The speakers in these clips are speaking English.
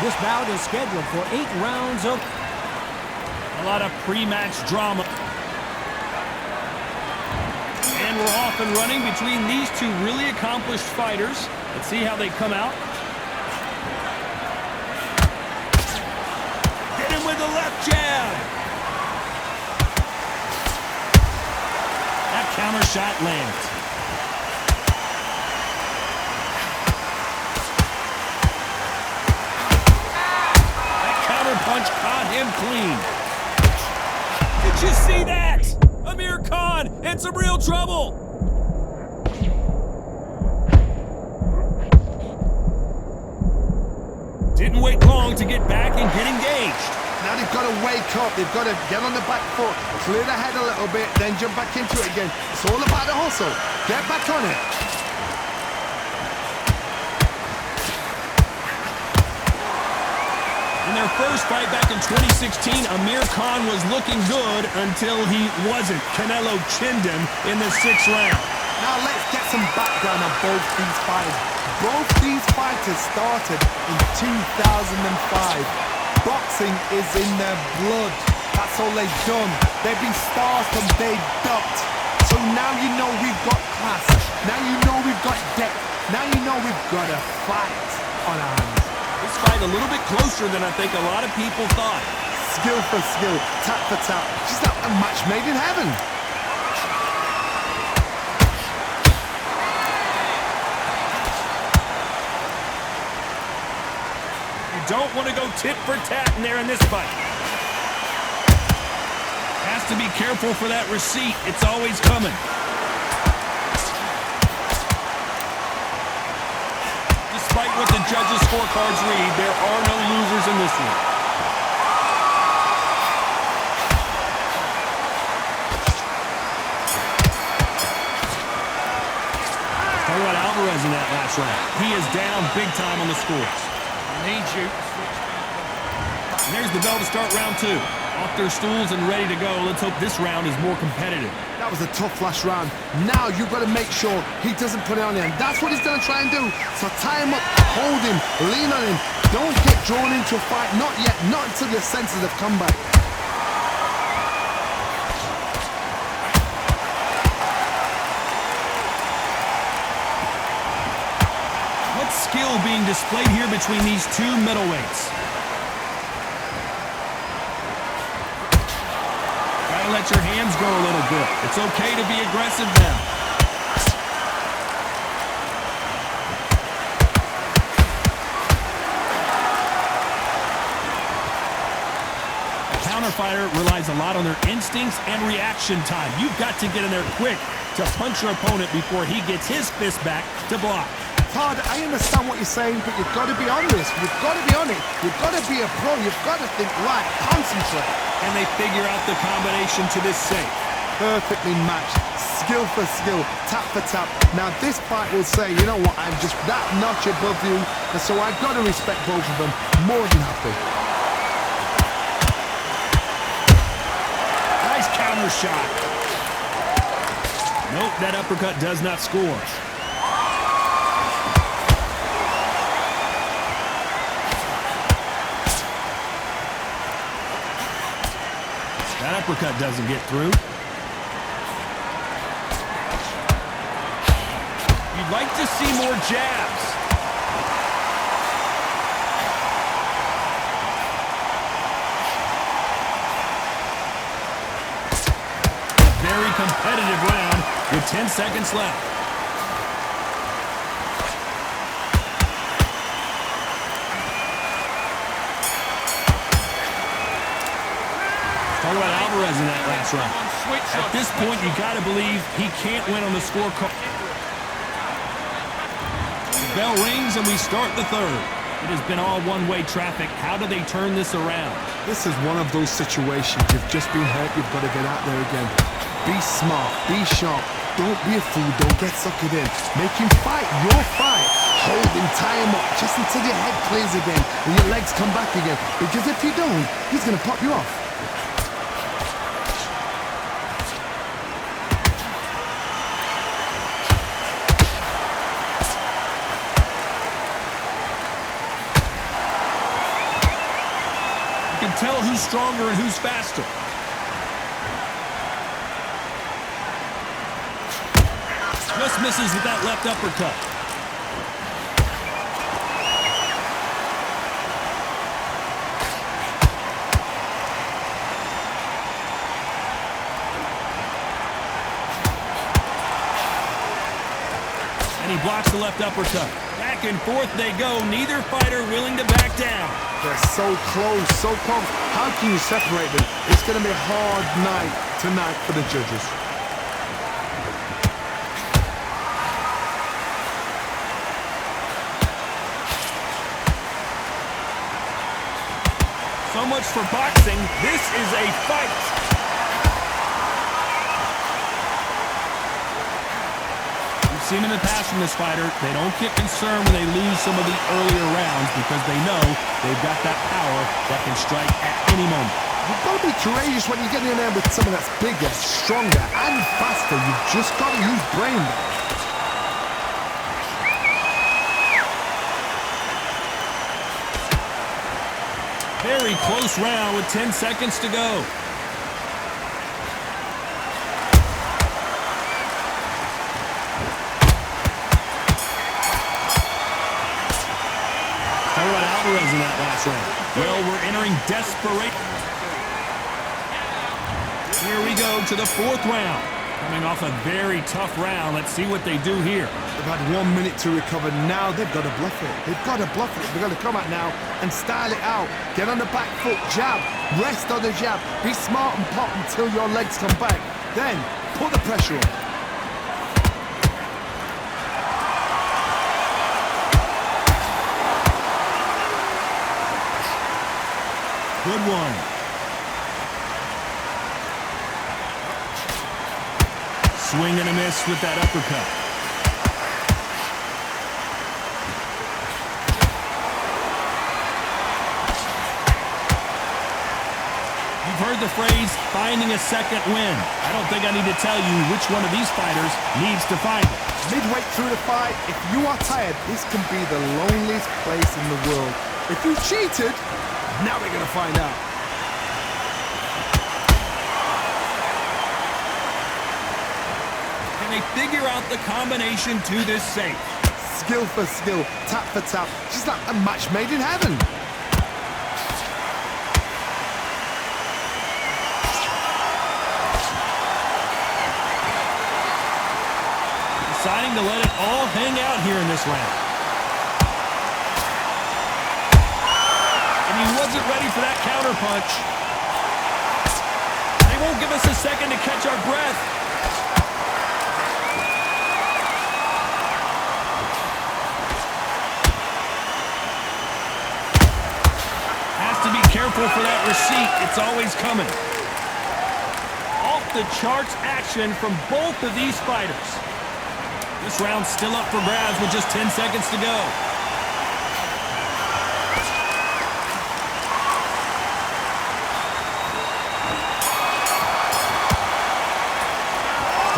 This bout is scheduled for 8 rounds of... A lot of pre-match drama. And we're off and running between these two really accomplished fighters. Let's see how they come out. Hit him with a left jab. That counter shot lands. That counter punch caught him clean. Did you see that? Amir Khan in some real trouble. Didn't wait long to get back and get engaged. Now they've got to wake up. They've got to get on the back foot, clear the head a little bit, then jump back into it again. It's all about the hustle. Get back on it. In their first fight back in 2016, Amir Khan was looking good until he wasn't. Canelo chinned him in the 6th round. Now let's get some background on both these fighters. Both these fighters started in 2005. Boxing is in their blood. That's all they've done. They've been stars from day dot. So now you know we've got class. Now you know we've got depth. Now you know we've got a fight on our hands. This fight a little bit closer than I think a lot of people thought. Skill for skill, tap for tap. Just like a match made in heaven. You don't want to go tit for tat in there in this fight. Has to be careful for that receipt. It's always coming. Despite what the judges' scorecards read, there are no losers in this one. Talk about Alvarez in that last round. He is down big time on the scores. Need you. And there's the bell to start round 2. Off their stools and ready to go. Let's hope this round is more competitive. That was a tough last round. Now you've got to make sure he doesn't put it on him. That's what he's going to try and do. So tie him up, hold him, lean on him. Don't get drawn into a fight. Not yet. Not until your senses have come back. What skill being displayed here between these two middleweights? Let your hands go a little bit. It's okay to be aggressive now. A counter fighter relies a lot on their instincts and reaction time. You've got to get in there quick to punch your opponent before he gets his fist back to block. Todd, I understand what you're saying, but you've got to be on this. You've got to be on it. You've got to be a pro. You've got to think right, concentrate. And they figure out the combination to this safe. Perfectly matched. Skill for skill, tap for tap. Now this fight will say, you know what, I'm just that notch above you, and so I've got to respect both of them. More than happy. Nice counter shot. Nope, that uppercut does not score. That uppercut doesn't get through. You'd like to see more jabs. A very competitive round with 10 seconds left. Talk about Alvarez in that last round. At this point, you got to believe he can't win on the scorecard. The bell rings and we start the 3rd. It has been all one-way traffic. How do they turn this around? This is one of those situations. You've just been hurt. You've got to get out there again. Be smart. Be sharp. Don't be a fool. Don't get suckered in. Make him fight your fight. Hold him, tie him up, just until your head clears again and your legs come back again. Because if you don't, he's going to pop you off. can tell who's stronger and who's faster. Just misses with that left uppercut. And he blocks the left uppercut. Back and forth they go. Neither fighter willing to back down. They're so close, so close. How can you separate them? It's going to be a hard night tonight for the judges. So much for boxing. This is a fight. We've seen in the past from this fighter, they don't get concerned when they lose some of the earlier rounds because they know they've got that power that can strike at any moment. You've got to be courageous when you get in there with someone that's bigger, stronger, and faster. You've just got to use brain. Very close round with 10 seconds to go. How about Alvarez in that last round? Well, we're entering desperation. Here we go to the fourth round. Coming off a very tough round. Let's see what they do here. They've had 1 minute to recover. Now they've got to bluff it. They've got to bluff it. They've got to come out now and style it out. Get on the back foot, jab, rest on the jab. Be smart and pop until your legs come back. Then put the pressure on. Good one. Swing and a miss with that uppercut. You've heard the phrase, finding a second win. I don't think I need to tell you which one of these fighters needs to find it. Midway through the fight, if you are tired, this can be the loneliest place in the world. If you cheated, now we're going to find out. Can they figure out the combination to this safe? Skill for skill, tap for tap, just like a match made in heaven. Deciding to let it all hang out here in this round. And he wasn't ready for that counter punch. They won't give us a second to catch our breath. Careful for that receipt. It's always coming. Off the charts action from both of these fighters. This round's still up for grabs with just 10 seconds to go.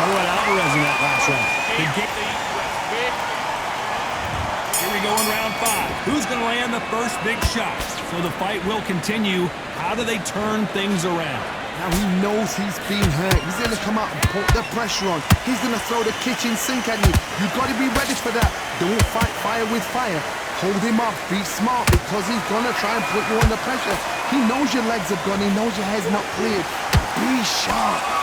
How about Alvarez in that last round? Here we go in round 5. Who's going to land the first big shot? So the fight will continue. How do they turn things around? Now he knows he's been hurt. He's going to come out and put the pressure on. He's going to throw the kitchen sink at you. You've got to be ready for that. Don't fight fire with fire. Hold him off. Be smart because he's going to try and put you under pressure. He knows your legs have gone. He knows your head's not cleared. Be sharp.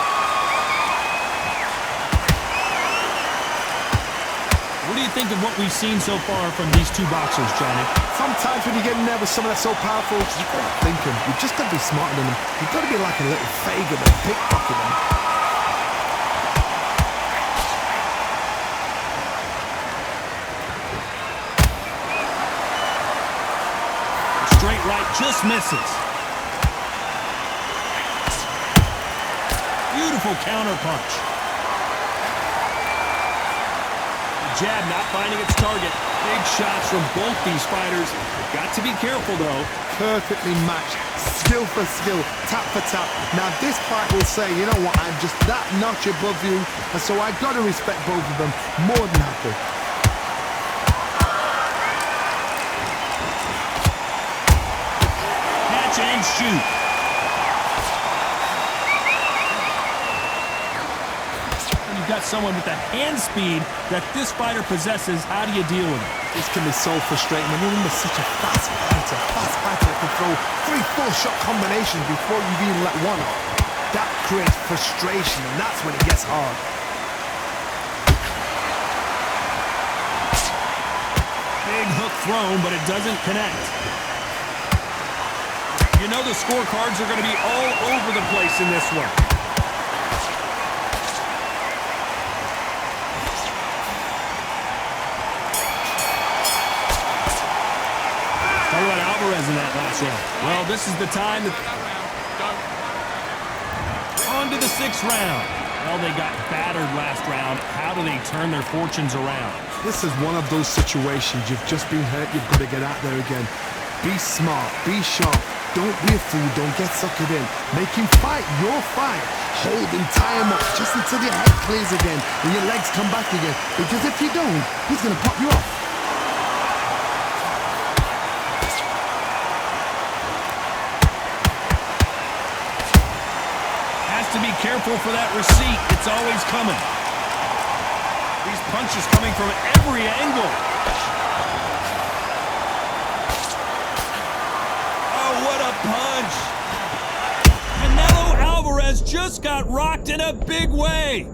What do you think of what we've seen so far from these two boxers, Johnny? Sometimes when you get in there with someone that's so powerful, you've got to think him. You've just got to be smarter than him. You've got to be like a little Fagin and pickpocket him. Straight right just misses. Beautiful counter punch. Jab not finding its target. Big shots from both these fighters. Got to be careful, though. Perfectly matched. Skill for skill. Tap for tap. Now, this fight will say, you know what, I'm just that notch above you, and so I got to respect both of them more than happy. Had catch and shoot. When you've got someone with the hand speed that this fighter possesses, how do you deal with it? This can be so frustrating when you're under such a fast fighter that can throw 3-4 shot combinations before you've even let one off. That creates frustration, and that's when it gets hard. Big hook thrown, but it doesn't connect. You know the scorecards are going to be all over the place in this one. Talk about Alvarez in that last round. Well, this is the time that... On to the 6th round. Well, they got battered last round. How do they turn their fortunes around? This is one of those situations. You've just been hurt. You've got to get out there again. Be smart. Be sharp. Don't be a fool. Don't get suckered in. Make him fight your fight. Hold him, tie him up, just until your head clears again and your legs come back again. Because if you don't, he's going to pop you off. To be careful for that receipt. It's always coming. These punches coming from every angle. Oh, what a punch. Canelo Alvarez just got rocked in a big way.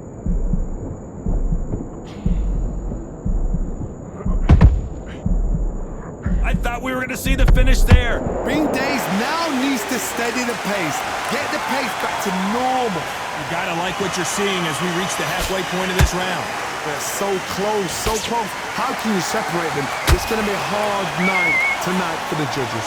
I thought we were going to see the finish there. Bing Days now needs to steady the pace. Get the pace back to normal. You gotta like what you're seeing as we reach the halfway point of this round. They're so close, so close. How can you separate them? It's gonna be a hard night tonight for the judges.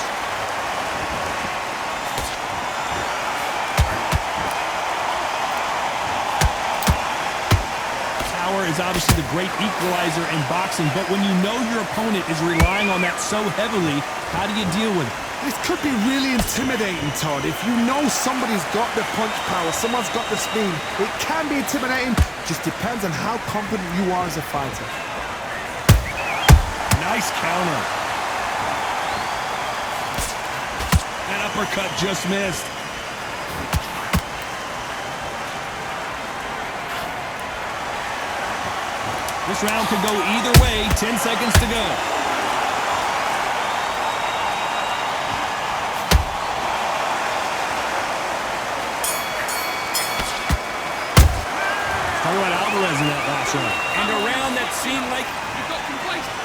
Power is obviously the great equalizer in boxing, but when you know your opponent is relying on that so heavily, how do you deal with it? This could be really intimidating, Todd. If you know somebody's got the punch power, someone's got the speed, it can be intimidating. Just depends on how confident you are as a fighter. Nice counter. That uppercut just missed. This round could go either way. 10 seconds to go. Talk about Alvarez in that last round. And a round that seemed like he got complacent.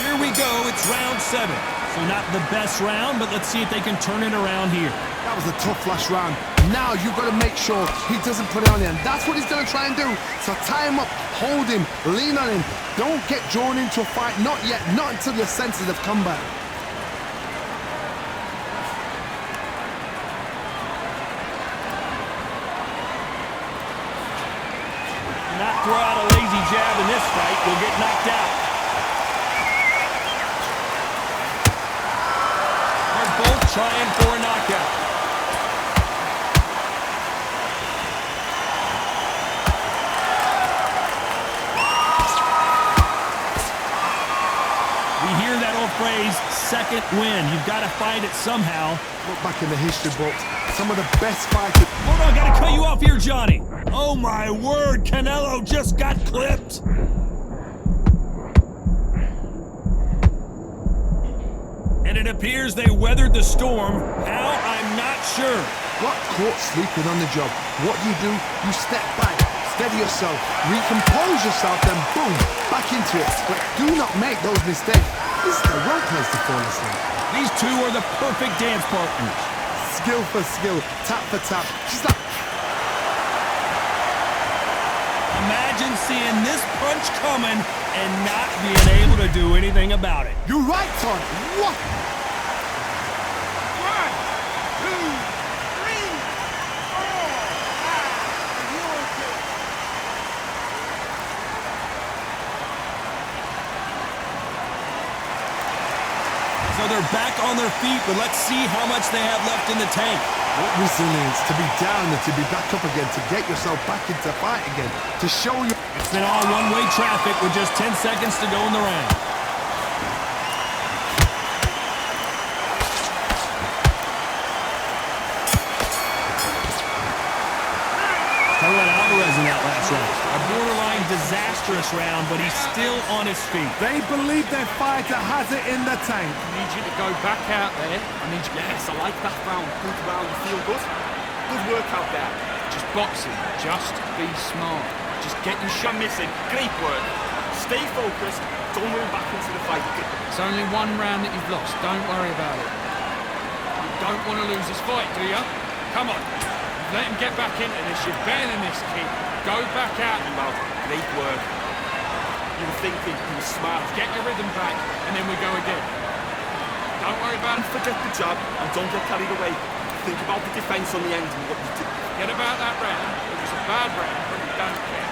Here we go. It's round 7. So not the best round, but let's see if they can turn it around here. That was a tough last round. Now you've got to make sure he doesn't put it on you. And that's what he's going to try and do. So tie him up, hold him, lean on him. Don't get drawn into a fight. Not yet. Not until your senses have come back. Not throw out a lazy jab in this fight. You'll get knocked out. They're both trying for a knockout. We hear that old phrase, second win. You've got to find it somehow. Look back in the history books. Some of the best fighters. Hold on, gotta cut you off here, Johnny. Oh my word, Canelo just got clipped. And it appears they weathered the storm. How? I'm not sure. Got caught sleeping on the job. What do? You step back, steady yourself, recompose yourself, then boom, back into it. But do not make those mistakes. This is the wrong place to fall asleep. These two are the perfect dance partners. Skill for skill, tap for tap. Just like... Imagine seeing this punch coming and not being able to do anything about it. You're right, Todd. What? 1, 2, 3, 4. So they're back on their feet, but let's see how much they have left in the tank. What resilience to be down and to be back up again, to get yourself back into fight again, to show you... It's been all one-way traffic with just 10 seconds to go in the round. borderline disastrous round, but he's still on his feet. They believe their fighter has it in the tank. I need you to go back out there. I need you. Yes, I like that round. Good round. You feel good? Good work out there. Just boxing. Just be smart. Just get your shot. You're missing. Great work. Stay focused. Don't move back into the fight. It's only one round that you've lost. Don't worry about it. You don't want to lose this fight, do you? Come on. Let him get back into this. You're better than this, kid. Go back out. Well, great work. You were thinking, you were smart. Get your rhythm back, and then we go again. Don't worry about it. Forget the jab and don't get carried away. Think about the defense on the end and what you did. Forget about that round. It was a bad round, but we don't care.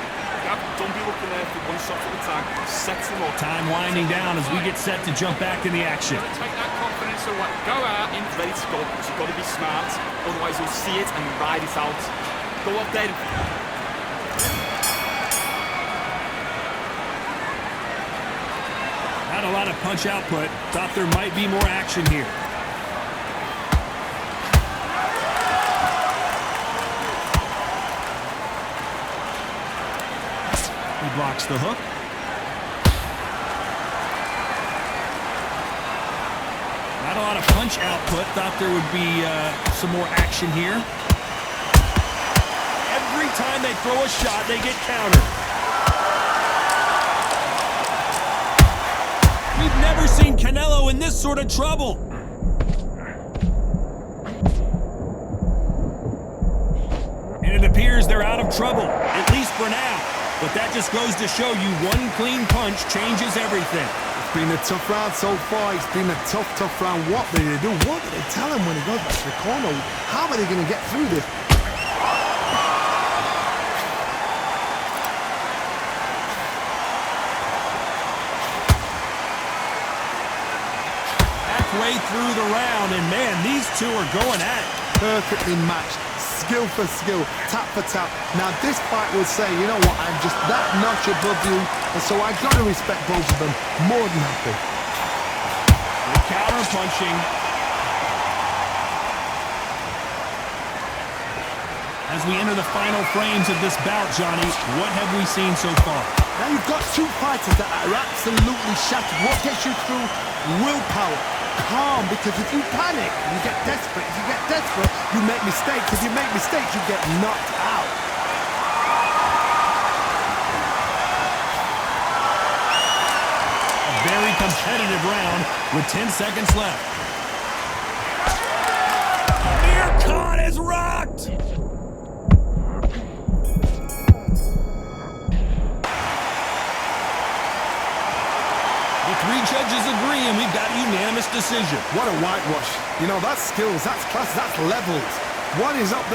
Jab, don't be looking there for one shot at a time. Set him up. Time winding down as we get set to jump back in the action. Take that confidence away. Go out in. Ready to go, but you've got to be smart. Otherwise you'll see it and ride it out. Go up there. Not a lot of punch output. Thought there might be more action here. He blocks the hook. Not a lot of punch output. Thought there would be some more action here. Every time they throw a shot, they get countered. We've never seen Canelo in this sort of trouble. And it appears they're out of trouble, at least for now. But that just goes to show you one clean punch changes everything. It's been a tough round so far. It's been a tough round. What did they do? What did they tell him when he goes back to the corner? How are they going to get through this? Halfway through the round, and man, these two are going at it. Perfectly matched. Skill for skill, tap for tap. Now this fight will say, you know what, I'm just that notch above you, and so I got to respect both of them. More than happy. The counter punching. As we enter the final frames of this bout, Johnny, what have we seen so far? Now you've got two fighters that are absolutely shattered. What gets you through? Willpower. Calm, because if you panic, you get desperate. If you get desperate, you make mistakes. If you make mistakes, you get knocked out. A very competitive round with 10 seconds left. Amir Khan is rocked! The three judges agree, and we've got a unanimous decision. What a whitewash. You know, that's skills, that's class, that's levels. One is up there.